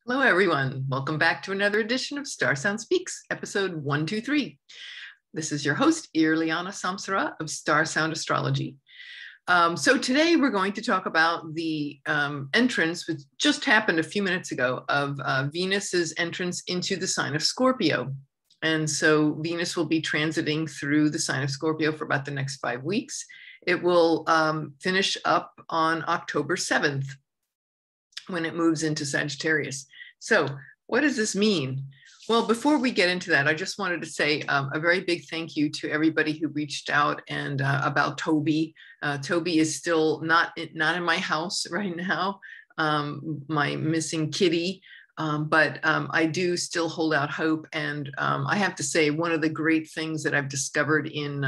Hello, everyone. Welcome back to another edition of StarSound Speaks, episode 123. This is your host, Irlianna of StarSound Astrology. So today we're going to talk about the entrance, which just happened a few minutes ago, of Venus's entrance into the sign of Scorpio. And so Venus will be transiting through the sign of Scorpio for about the next 5 weeks. It will finish up on October 7th. When it moves into Sagittarius. So what does this mean? Well, before we get into that, I just wanted to say a very big thank you to everybody who reached out and about Toby. Toby is still not in my house right now, my missing kitty, but I do still hold out hope. And I have to say, one of the great things that I've discovered in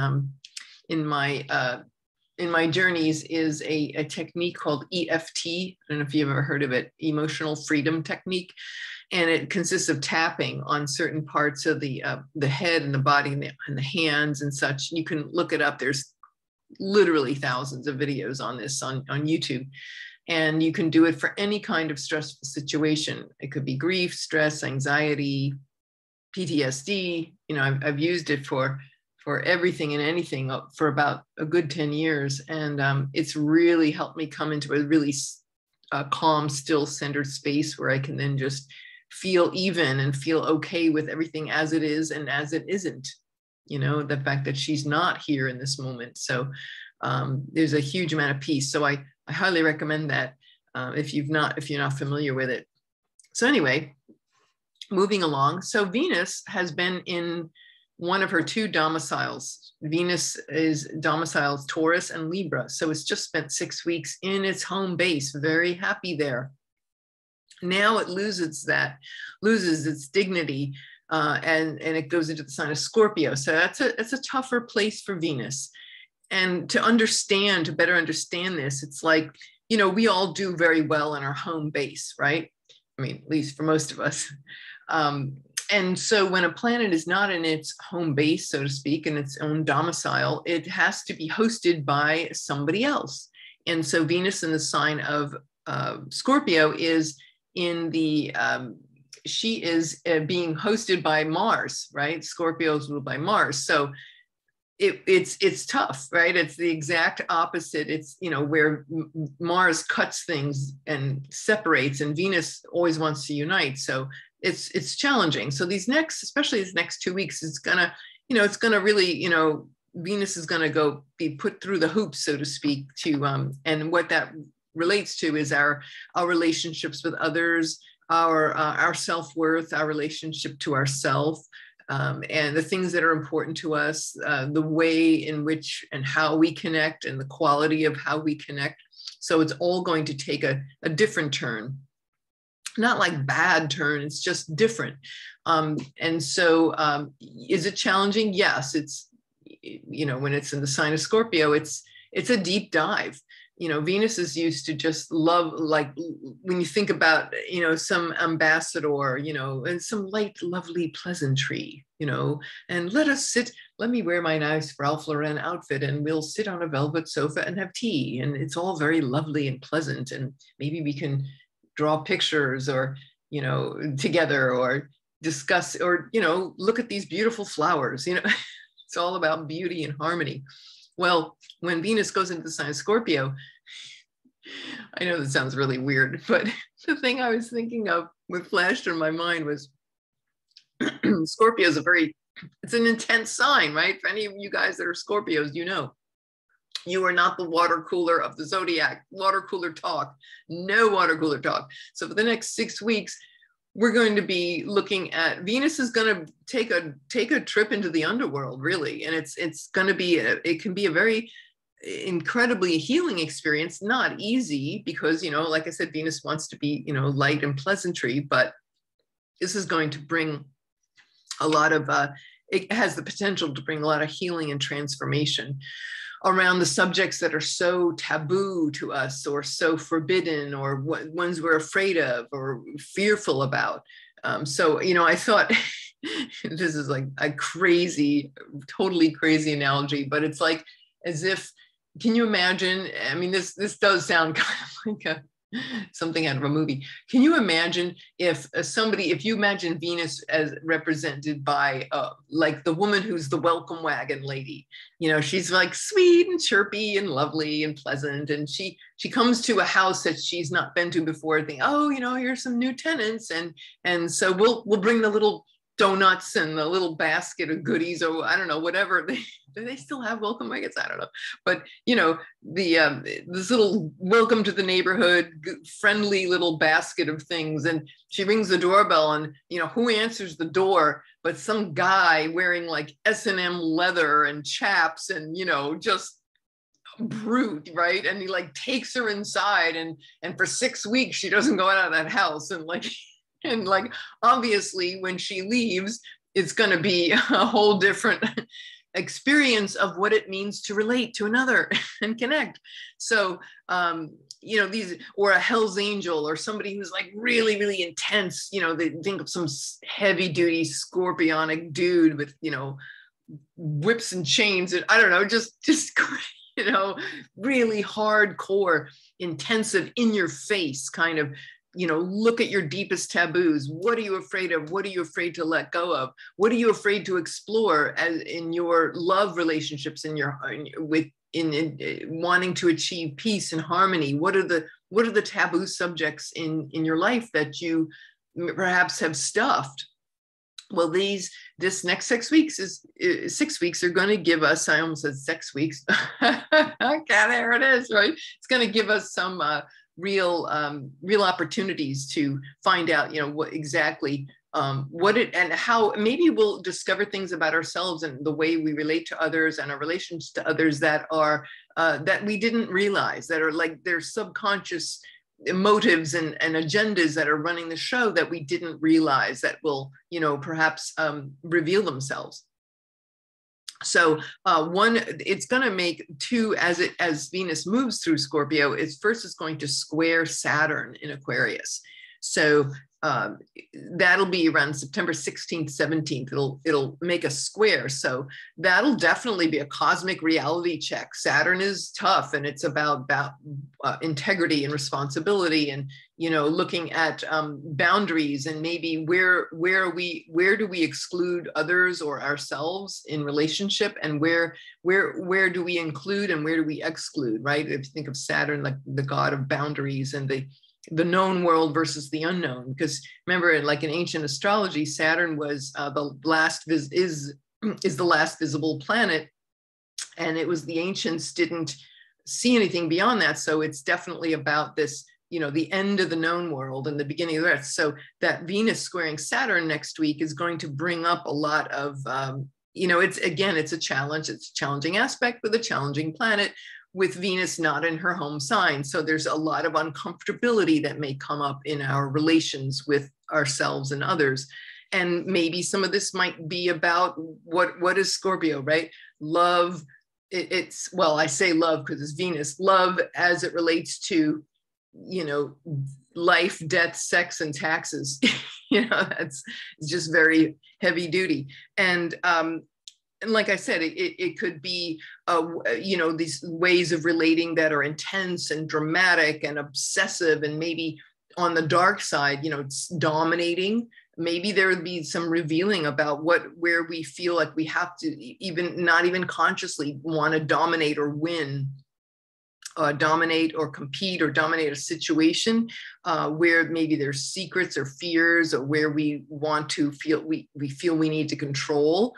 my journeys is a technique called EFT. I don't know if you've ever heard of it, emotional freedom technique. And it consists of tapping on certain parts of the head and the body and the hands and such. You can look it up. There's literally thousands of videos on this on YouTube. And you can do it for any kind of stressful situation. It could be grief, stress, anxiety, PTSD. You know, I've used it for everything and anything for about a good 10 years. And it's really helped me come into a really calm, still centered space where I can then just feel even and feel okay with everything as it is and as it isn't, you know, the fact that she's not here in this moment. So there's a huge amount of peace. So I highly recommend that if you're not familiar with it. So anyway, moving along. So Venus has been in one of her two domiciles. Venus is domiciled Taurus and Libra. So it's just spent 6 weeks in its home base, very happy there. Now it loses its dignity and it goes into the sign of Scorpio. So that's a tougher place for Venus. And to better understand this, it's like, you know, we all do very well in our home base, right? I mean, at least for most of us. And so when a planet is not in its home base, so to speak, in its own domicile, it has to be hosted by somebody else. And so Venus in the sign of Scorpio is in the, she is being hosted by Mars, right? Scorpio is ruled by Mars. So it's tough, right? It's the exact opposite. It's, you know, where Mars cuts things and separates, and Venus always wants to unite. So it's challenging. So especially these next 2 weeks, it's gonna really, you know, Venus is gonna be put through the hoops, so to speak, and what that relates to is our relationships with others, our self-worth, our relationship to ourself, and the things that are important to us, the way in which and how we connect and the quality of how we connect. So it's all going to take a different turn. Not like bad turn, it's just different. And so is it challenging? Yes, it's, you know, when it's in the sign of Scorpio, it's a deep dive. You know, Venus is used to just love, like when you think about, you know, some ambassador, you know, and some light, lovely pleasantry, you know, and let me wear my nice Ralph Lauren outfit and we'll sit on a velvet sofa and have tea. And it's all very lovely and pleasant. And maybe we can draw pictures or, you know, together, or discuss, or, you know, look at these beautiful flowers, you know, it's all about beauty and harmony. Well, when Venus goes into the sign of Scorpio, I know that sounds really weird, but the thing I was thinking of, what flashed in my mind was Scorpio is it's an intense sign, right? For any of you guys that are Scorpios, you know, you are not the water cooler of the zodiac. Water cooler talk, no water cooler talk. So for the next 6 weeks, we're going to be looking at, Venus is going to take a trip into the underworld, really. And it's going to be, it can be a very incredibly healing experience. Not easy because, you know, like I said, Venus wants to be, you know, light and pleasantry, but this is going to bring a lot of, it has the potential to bring a lot of healing and transformation around the subjects that are so taboo to us, or so forbidden, or ones we're afraid of or fearful about. So, you know, I thought this is like a totally crazy analogy, but it's like as if, can you imagine? I mean, this does sound kind of like something out of a movie. Can you imagine if if you imagine Venus as represented by like the woman who's the welcome wagon lady, you know, she's like sweet and chirpy and lovely and pleasant, and she comes to a house that she's not been to before, thinking, oh, you know, here's some new tenants, and so we'll bring the little donuts and the little basket of goodies, or I don't know, whatever. Do they still have welcome wagons? I don't know. But, you know, this little welcome to the neighborhood, friendly little basket of things. And she rings the doorbell, and, you know, who answers the door but some guy wearing like S&M leather and chaps and, you know, just brute, right? And he like takes her inside, and for 6 weeks she doesn't go out of that house, and like obviously when she leaves, it's going to be a whole different experience of what it means to relate to another and connect. So you know, these, or a Hell's Angel, or somebody who's like really, really intense, you know, they think of some heavy duty scorpionic dude with, you know, whips and chains, and I don't know, just you know, really hardcore, intensive, in your face kind of, you know, look at your deepest taboos. What are you afraid of? What are you afraid to let go of? What are you afraid to explore as in your love relationships, in wanting to achieve peace and harmony? What are the taboo subjects in your life that you perhaps have stuffed? Well, this next 6 weeks is 6 weeks are going to give us, I almost said 6 weeks. Okay, there it is, right? It's going to give us some real opportunities to find out, you know, what exactly what it and how. Maybe we'll discover things about ourselves and the way we relate to others and our relations to others that are that we didn't realize, that are like their subconscious motives and agendas that are running the show that we didn't realize, that will, you know, perhaps reveal themselves. So it's going to make two, as Venus moves through Scorpio, it's going to square Saturn in Aquarius. So that'll be around September 16th, 17th. It'll make a square. So that'll definitely be a cosmic reality check. Saturn is tough, and it's about integrity and responsibility, and, you know, looking at boundaries, and maybe where do we exclude others or ourselves in relationship, and where do we include and where do we exclude, right? If you think of Saturn like the god of boundaries and the known world versus the unknown, because remember, like in ancient astrology, Saturn was is the last visible planet, and it was the ancients didn't see anything beyond that. So it's definitely about this, you know, the end of the known world and the beginning of the rest. So that Venus squaring Saturn next week is going to bring up a lot of, you know, it's a challenge. It's a challenging aspect with a challenging planet, with Venus not in her home sign. So there's a lot of uncomfortability that may come up in our relations with ourselves and others. And maybe some of this might be about what is Scorpio, right? Love. Well, I say love because it's Venus. Love as it relates to, you know, life, death, sex, and taxes. You know, it's just very heavy duty. And like I said, it could be, you know, these ways of relating that are intense and dramatic and obsessive, and maybe on the dark side, you know, it's dominating. Maybe there would be some revealing about where we feel like we have to not even consciously want to dominate or win, dominate or compete or dominate a situation, where maybe there's secrets or fears, or where we want to feel we feel we need to control,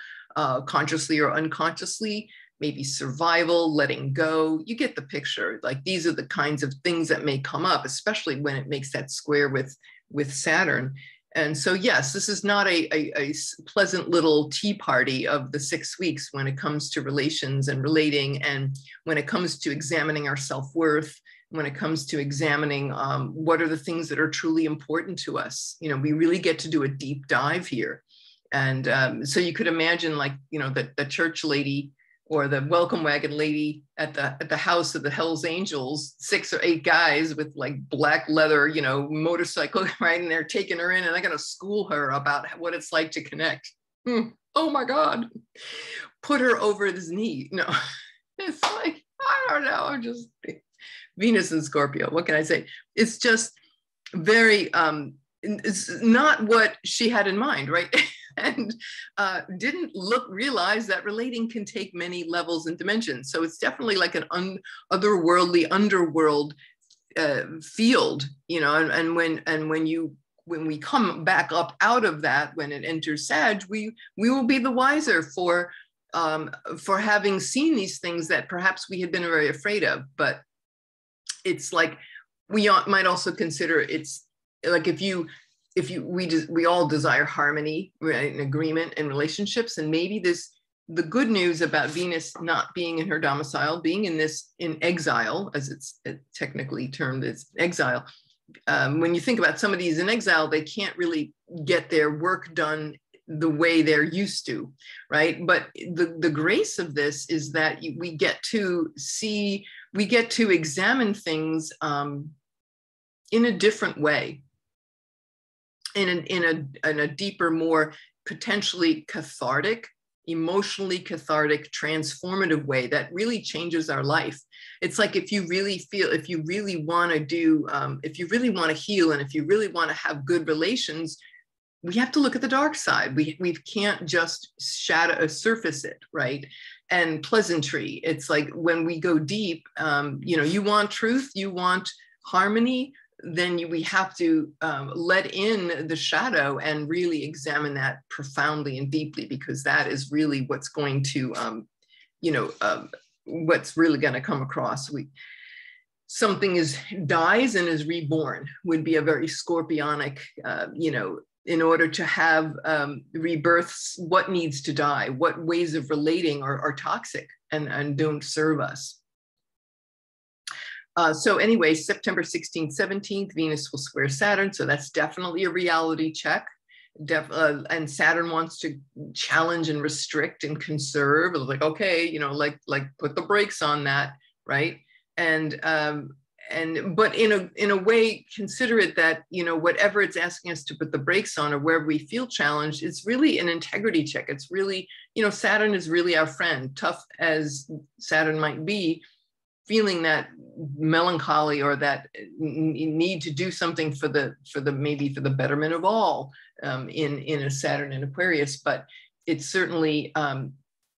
consciously or unconsciously. Maybe survival, letting go. You get the picture. Like, these are the kinds of things that may come up, especially when it makes that square with Saturn. And so, yes, this is not a pleasant little tea party of the 6 weeks when it comes to relations and relating, and when it comes to examining our self-worth, when it comes to examining what are the things that are truly important to us. You know, we really get to do a deep dive here. And so you could imagine, like, you know, the church lady or the welcome wagon lady at the house of the Hells Angels, 6 or 8 guys with like black leather, you know, motorcycle, right? And they're taking her in, and they're going to school her about what it's like to connect. Oh my God. Put her over his knee. No, it's like, I don't know, just Venus in Scorpio. What can I say? It's just very, it's not what she had in mind, right? And didn't realize that relating can take many levels and dimensions. So it's definitely like an otherworldly underworld field, you know, and when we come back up out of that, when it enters Sag, we will be the wiser for having seen these things that perhaps we had been very afraid of. But it's like we might also consider it's like we all desire harmony, right, and agreement in relationships, and maybe the good news about Venus not being in her domicile, being in exile, as it's technically termed as exile. When you think about some of these in exile, they can't really get their work done the way they're used to, right? But the grace of this is that we get to examine things in a different way, in a deeper, more potentially cathartic, emotionally cathartic, transformative way that really changes our life. It's like if you really want to heal, and if you really want to have good relations, we have to look at the dark side. We can't just surface it, right? And pleasantry. It's like when we go deep, you want truth, you want harmony, then we have to let in the shadow and really examine that profoundly and deeply, because that is really what's going to, what's really going to come across. Something dies and is reborn would be a very scorpionic, in order to have rebirths, what needs to die, what ways of relating are toxic and don't serve us. So anyway, September 16th, 17th, Venus will square Saturn. So that's definitely a reality check. And Saturn wants to challenge and restrict and conserve. It's like, okay, like put the brakes on that, right? But in a way, consider it that, whatever it's asking us to put the brakes on, or where we feel challenged, it's really an integrity check. It's really, Saturn is really our friend, tough as Saturn might be. Feeling that melancholy or that need to do something for the betterment of all in a Saturn in Aquarius, but it certainly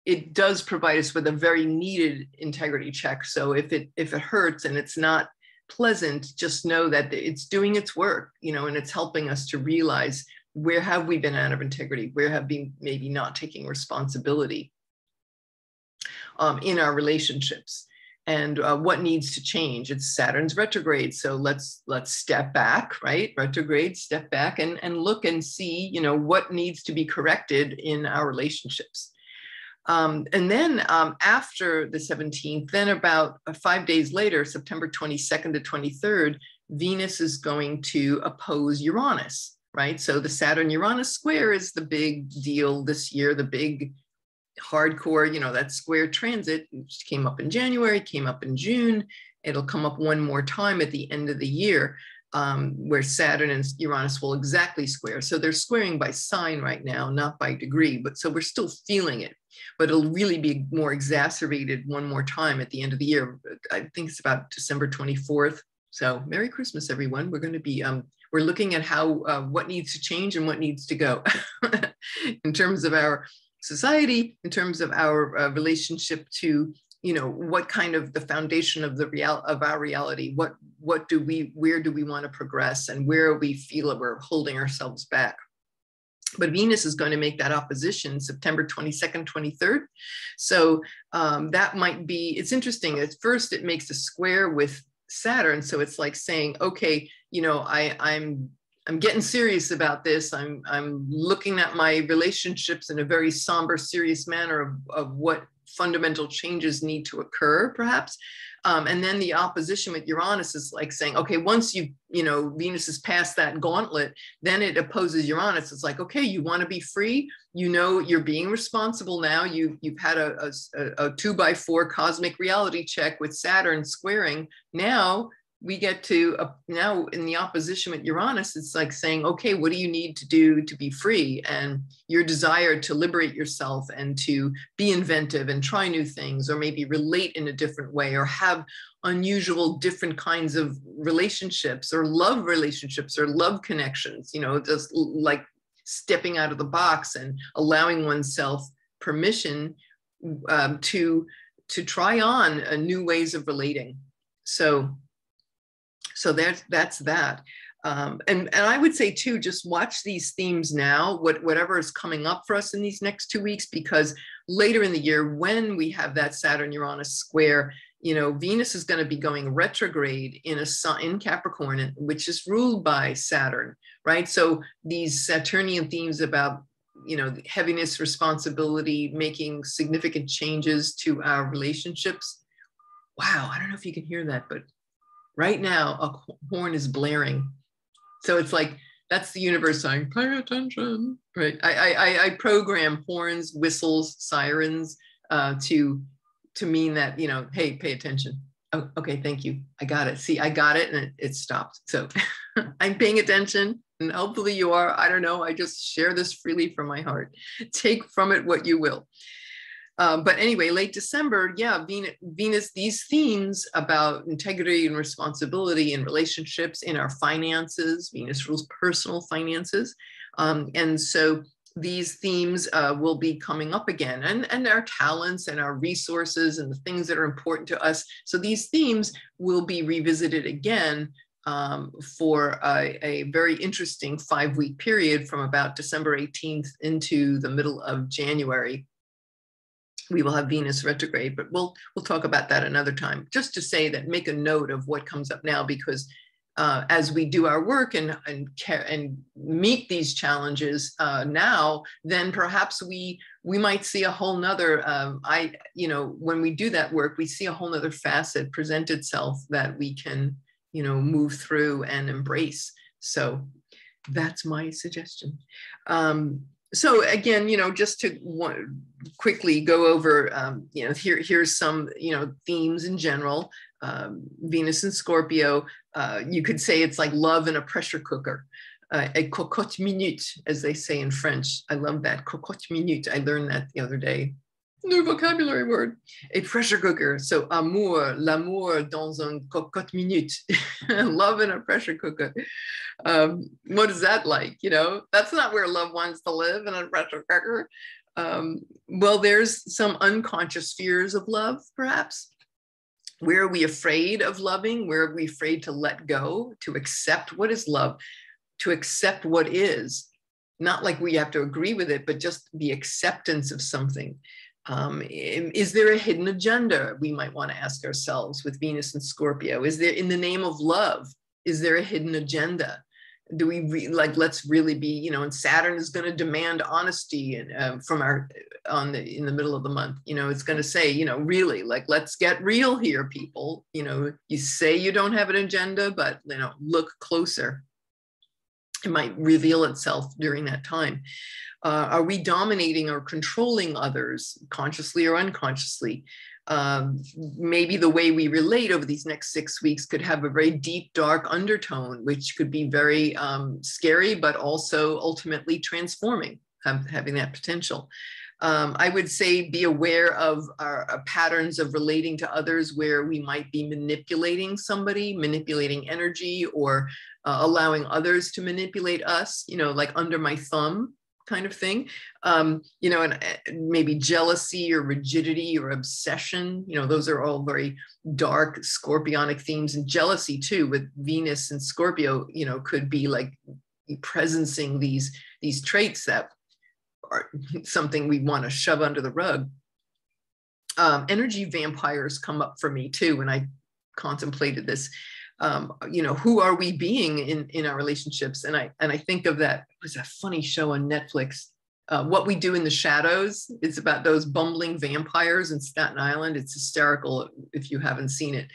it does provide us with a very needed integrity check. So if it hurts and it's not pleasant, just know that it's doing its work, and it's helping us to realize where have we been out of integrity, where have we maybe not taking responsibility in our relationships. And what needs to change. It's Saturn's retrograde. So let's step back, right? Retrograde, step back and look and see, what needs to be corrected in our relationships. And then after the 17th, then about 5 days later, September 22nd to 23rd, Venus is going to oppose Uranus, right? So the Saturn-Uranus square is the big deal this year, the big hardcore, that square transit, which came up in January, came up in June. It'll come up one more time at the end of the year, where Saturn and Uranus will exactly square. So they're squaring by sign right now, not by degree, but so we're still feeling it, but it'll really be more exacerbated one more time at the end of the year. I think it's about December 24th. So Merry Christmas, everyone. We're going to be, we're looking at how, what needs to change and what needs to go in terms of our society, in terms of our relationship to, what kind of the foundation of our reality, where do we want to progress, and where we feel we're holding ourselves back. But Venus is going to make that opposition September 22nd, 23rd. So that might be, it's interesting. At first it makes a square with Saturn. So it's like saying, okay, I'm getting serious about this. I'm looking at my relationships in a very somber, serious manner of what fundamental changes need to occur, perhaps. And then the opposition with Uranus is like saying, okay, once Venus has passed that gauntlet, then it opposes Uranus. It's like, okay, you want to be free. You're being responsible now. You've had a 2x4 cosmic reality check with Saturn squaring. Now we get to now in the opposition with Uranus, it's like saying, okay, what do you need to do to be free? And your desire to liberate yourself and to be inventive and try new things, or maybe relate in a different way, or have unusual different kinds of relationships or love connections, just like stepping out of the box and allowing oneself permission to try on new ways of relating. So that's that. And I would say too, just watch these themes now, whatever is coming up for us in these next 2 weeks, because later in the year, when we have that Saturn Uranus square, Venus is going to be going retrograde in Capricorn, which is ruled by Saturn, right? So these Saturnian themes about, heaviness, responsibility, making significant changes to our relationships. Wow, I don't know if you can hear that, but right now a horn is blaring. So it's like, that's the universe saying, pay attention, right? I program horns, whistles, sirens to mean that, hey, pay attention. Oh, okay, thank you. I got it. See, I got it, and it stopped. So I'm paying attention, and hopefully you are. I don't know. I just share this freely from my heart. Take from it what you will. But anyway, late December, yeah, Venus, these themes about integrity and responsibility in relationships, in our finances. Venus rules personal finances. And so these themes will be coming up again, and our talents and our resources and the things that are important to us. So these themes will be revisited again for a very interesting 5-week period from about December 18th into the middle of January. We will have Venus retrograde, but we'll talk about that another time. Just to say that, make a note of what comes up now, because as we do our work and meet these challenges now, then perhaps we might see a whole nother, when we do that work, we see a whole nother facet present itself that we can, move through and embrace. So that's my suggestion. So again, just to quickly go over, here's some, themes in general. Venus and Scorpio, you could say it's like love in a pressure cooker, a cocotte minute, as they say in French. I love that, cocotte minute. I learned that the other day. New vocabulary word, a pressure cooker. So amour, l'amour dans un cocotte minute, love in a pressure cooker. What is that like? That's not where love wants to live, in a pressure cooker. Well, there's some unconscious fears of love, perhaps. Where are we afraid of loving? Where are we afraid to let go, to accept what is love, to accept what is? Not like we have to agree with it, but just the acceptance of something. Is there a hidden agenda, we might want to ask ourselves, with Venus and Scorpio? Is there, in the name of love, is there a hidden agenda? Do we let's really be, and Saturn is going to demand honesty and from in the middle of the month, it's going to say, really, let's get real here, people. You say you don't have an agenda, but look closer. It might reveal itself during that time. Are we dominating or controlling others, consciously or unconsciously? Maybe the way we relate over these next 6 weeks could have a very deep, dark undertone, which could be very scary, but also ultimately transforming, having that potential. I would say be aware of our patterns of relating to others where we might be manipulating somebody, manipulating energy, or allowing others to manipulate us, like under my thumb kind of thing, and maybe jealousy or rigidity or obsession. Those are all very dark scorpionic themes, and jealousy too with Venus and Scorpio, could be like presencing these traits that are something we want to shove under the rug. Energy vampires come up for me too when I contemplated this. Who are we being in our relationships? And I think of that, it was a funny show on Netflix, What We Do in the Shadows. It's about those bumbling vampires in Staten Island. It's hysterical if you haven't seen it.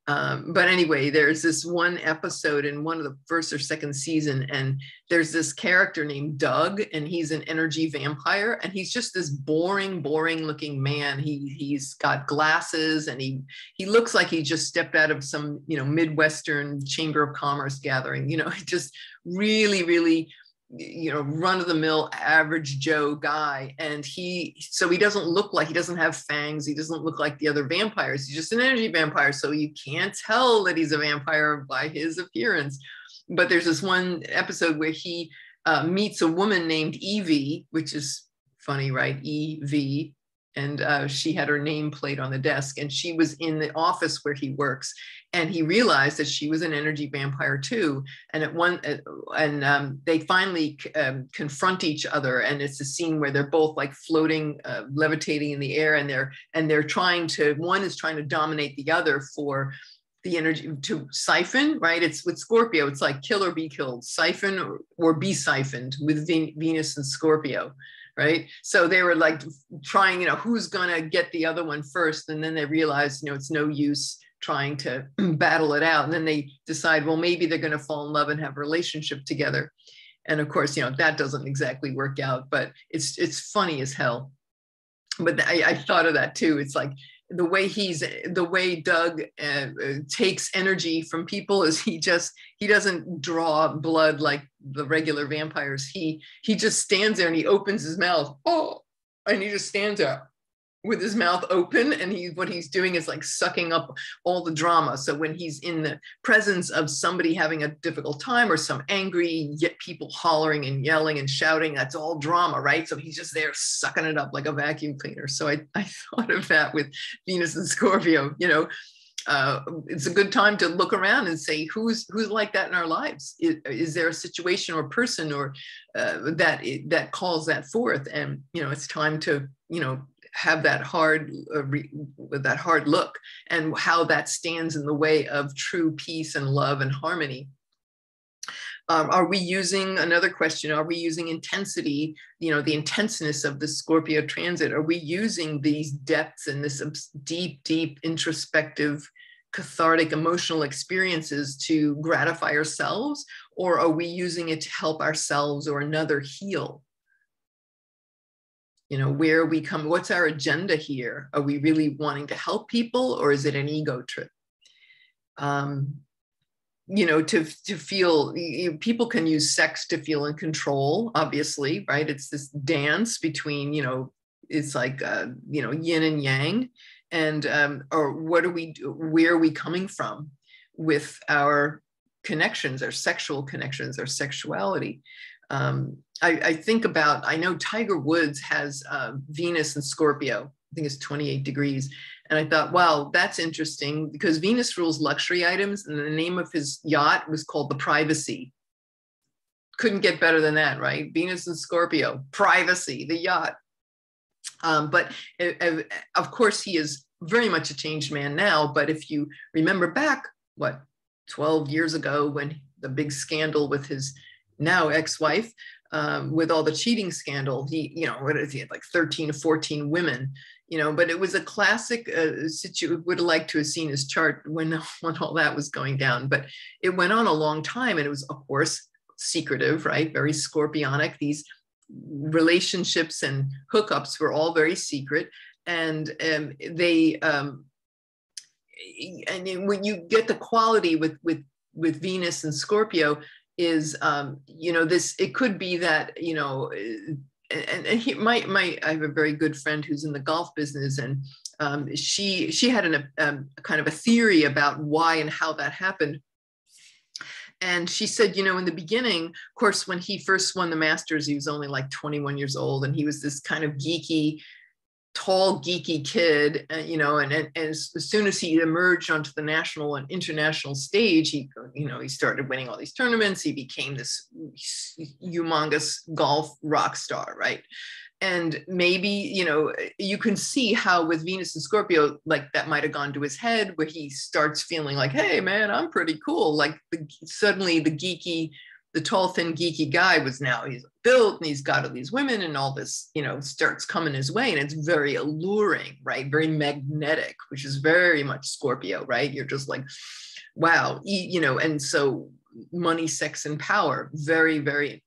But anyway, there's this one episode in one of the first or second season, and there's this character named Doug, and he's an energy vampire, and he's just this boring looking man. He's got glasses, and he looks like he just stepped out of some, you know, Midwestern Chamber of Commerce gathering, you know, just really, you know, run-of-the-mill average Joe guy. And so he doesn't look like, he doesn't have fangs, he doesn't look like the other vampires, he's just an energy vampire, so you can't tell that he's a vampire by his appearance. But there's this one episode where he meets a woman named Evie, which is funny, right? Evie. And she had her name plate on the desk, and she was in the office where he works, and he realized that she was an energy vampire too. And they finally confront each other, and it's a scene where they're both like floating, levitating in the air, and they're trying to, one is trying to dominate the other for the energy to siphon, right? It's with Scorpio, it's like kill or be killed, siphon or be siphoned with Venus and Scorpio. Right. So they were like trying, you know, who's going to get the other one first. And then they realized, you know, it's no use trying to battle it out. And then they decide, well, maybe they're going to fall in love and have a relationship together. And of course, you know, that doesn't exactly work out, but it's funny as hell. But I thought of that too. It's like the way Doug takes energy from people is he doesn't draw blood like the regular vampires. He just stands there and he opens his mouth. Oh, and he just stands there with his mouth open, and what he's doing is like sucking up all the drama. So when he's in the presence of somebody having a difficult time or some angry, yet people hollering and yelling and shouting, that's all drama, right? So he's just there sucking it up like a vacuum cleaner. So I thought of that with Venus and Scorpio. You know, it's a good time to look around and say, who's like that in our lives? Is there a situation or person or that calls that forth? And, you know, it's time to, you know, have that hard look, and how that stands in the way of true peace and love and harmony. Are we using, another question, are we using intensity, you know, the intenseness of the Scorpio transit? Are we using these depths and this deep introspective, cathartic emotional experiences to gratify ourselves? Or are we using it to help ourselves or another heal? You know, where we come, what's our agenda here? Are we really wanting to help people, or is it an ego trip? You know, to feel, people can use sex to feel in control, obviously, right? It's this dance between, you know, it's like, you know, yin and yang. And, or where are we coming from with our connections, our sexual connections, our sexuality? I think about, I know Tiger Woods has Venus and Scorpio, I think it's 28 degrees. And I thought, wow, that's interesting, because Venus rules luxury items, and the name of his yacht was called the Privacy. Couldn't get better than that, right? Venus and Scorpio, Privacy, the yacht. But of course, he is very much a changed man now. But if you remember back, 12 years ago, when the big scandal with his now ex-wife, with all the cheating scandal, he, you know, what is he, had like 13 or 14 women, you know, but it was a classic situation. Would have liked to have seen his chart when all that was going down, but it went on a long time, and it was, of course, secretive, right? Very scorpionic. These relationships and hookups were all very secret, and they and when you get the quality with Venus and Scorpio is, you know, this, it could be that, you know, and he, I have a very good friend who's in the golf business, and she had a kind of a theory about why and how that happened. And she said, you know, in the beginning, of course, when he first won the Masters, he was only like 21 years old, and he was this kind of geeky, tall, geeky kid, you know, and as soon as he emerged onto the national and international stage, he started winning all these tournaments. He became this humongous golf rock star, right? And maybe, you know, you can see how with Venus and Scorpio, like that might have gone to his head, where he starts feeling like, hey, man, I'm pretty cool. Like suddenly the geeky the tall, thin, geeky guy was now, he's built and he's got all these women and all this, you know, starts coming his way. And it's very alluring, right? Very magnetic, which is very much Scorpio, right? You're just like, wow, you know, and so money, sex, and power, very, very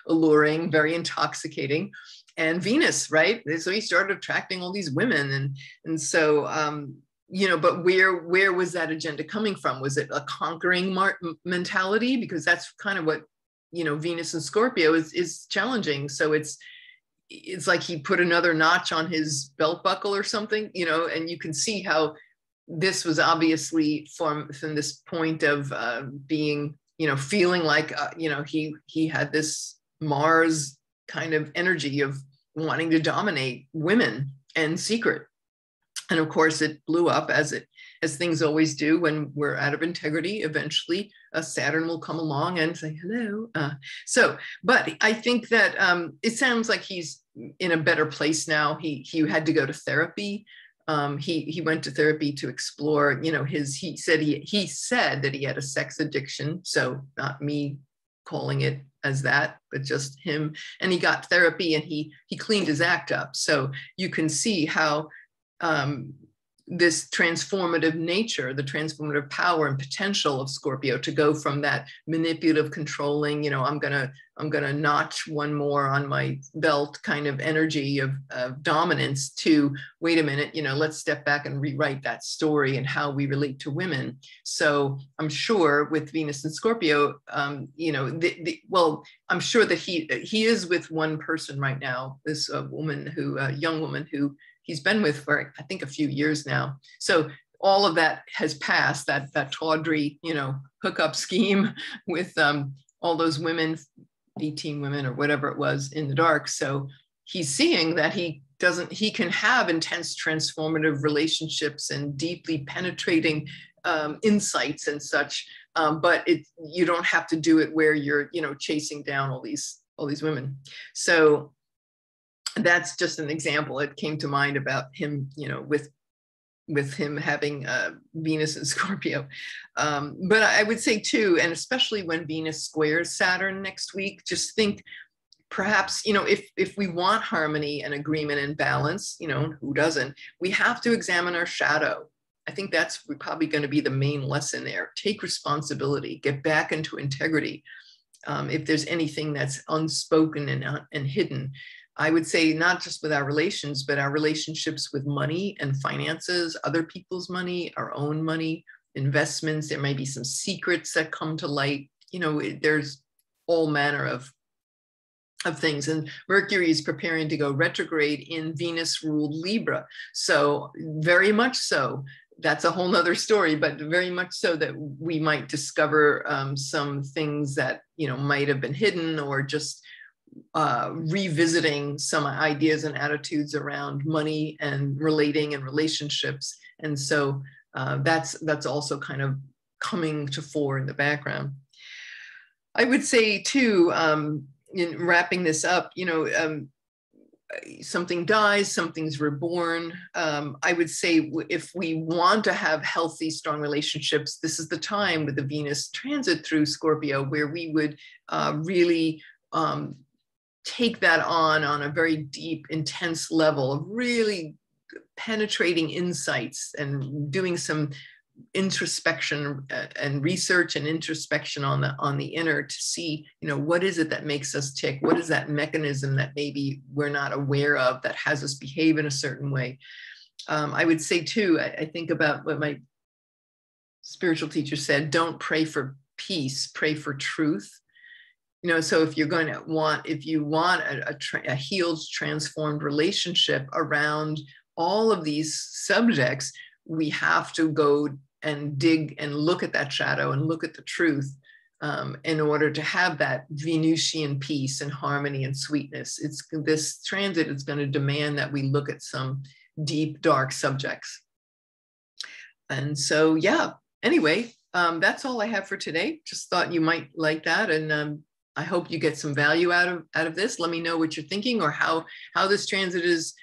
alluring, very intoxicating. And Venus, right? So he started attracting all these women. And so, you know, but where was that agenda coming from? Was it a conquering mentality? Because that's kind of what, you know, Venus and Scorpio is challenging. So it's like he put another notch on his belt buckle or something, you know, and you can see how this was obviously from this point of being, you know, feeling like, you know, he had this Mars kind of energy of wanting to dominate women and secret. And of course, it blew up as things always do when we're out of integrity. Eventually, Saturn will come along and say hello. But I think that it sounds like he's in a better place now. He had to go to therapy. He went to therapy to explore, you know, he said that he had a sex addiction. So not me calling it as that, but just him. And he got therapy and he cleaned his act up. So you can see how this transformative nature, the transformative power and potential of Scorpio to go from that manipulative, controlling, you know, I'm gonna notch one more on my belt kind of energy of dominance to, wait a minute, you know, let's step back and rewrite that story and how we relate to women. So I'm sure with Venus and Scorpio, you know, well, I'm sure that he is with one person right now, this woman who, young woman who he's been with for, I think, a few years now. So all of that has passed, that tawdry, you know, hookup scheme with all those women, 18 women or whatever it was in the dark. So he's seeing that he can have intense transformative relationships and deeply penetrating insights and such, but you don't have to do it where you're, you know, chasing down all these women. So that's just an example. It came to mind about him, you know, with him having Venus and Scorpio. But I would say too, and especially when Venus squares Saturn next week, just think perhaps, you know, if we want harmony and agreement and balance, you know, who doesn't, we have to examine our shadow. I think that's probably going to be the main lesson there. Take responsibility, get back into integrity. If there's anything that's unspoken and hidden, I would say not just with our relations, but our relationships with money and finances, other people's money, our own money, investments. There may be some secrets that come to light. You know, there's all manner of things. And Mercury is preparing to go retrograde in Venus-ruled Libra. So very much so. That's a whole nother story, but very much so that we might discover some things that, you know, might have been hidden, or just revisiting some ideas and attitudes around money and relating and relationships. And so that's also kind of coming to fore in the background. I would say too, in wrapping this up, you know, something dies, something's reborn. I would say if we want to have healthy, strong relationships, this is the time with the Venus transit through Scorpio where we would really take that on a very deep, intense level of really penetrating insights and doing some introspection and research and introspection on the inner to see, you know, what is it that makes us tick? What is that mechanism that maybe we're not aware of that has us behave in a certain way? I would say too, I think about what my spiritual teacher said, don't pray for peace, pray for truth. You know, so if you want a healed, transformed relationship around all of these subjects, we have to go and dig and look at that shadow and look at the truth in order to have that Venusian peace and harmony and sweetness. This transit is going to demand that we look at some deep, dark subjects. And so, yeah, anyway, that's all I have for today. Just thought you might like that. And I hope you get some value out of this. Let me know what you're thinking or how this transit is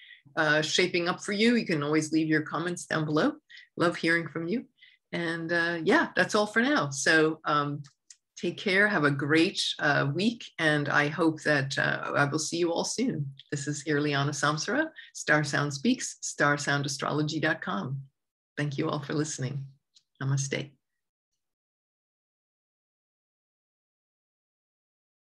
shaping up for you. You can always leave your comments down below. Love hearing from you. And yeah, that's all for now. So Take care. Have a great week. And I hope that I will see you all soon. This is Irlianna Samsara, StarSound Speaks, StarSoundastrology.com. Thank you all for listening. Namaste.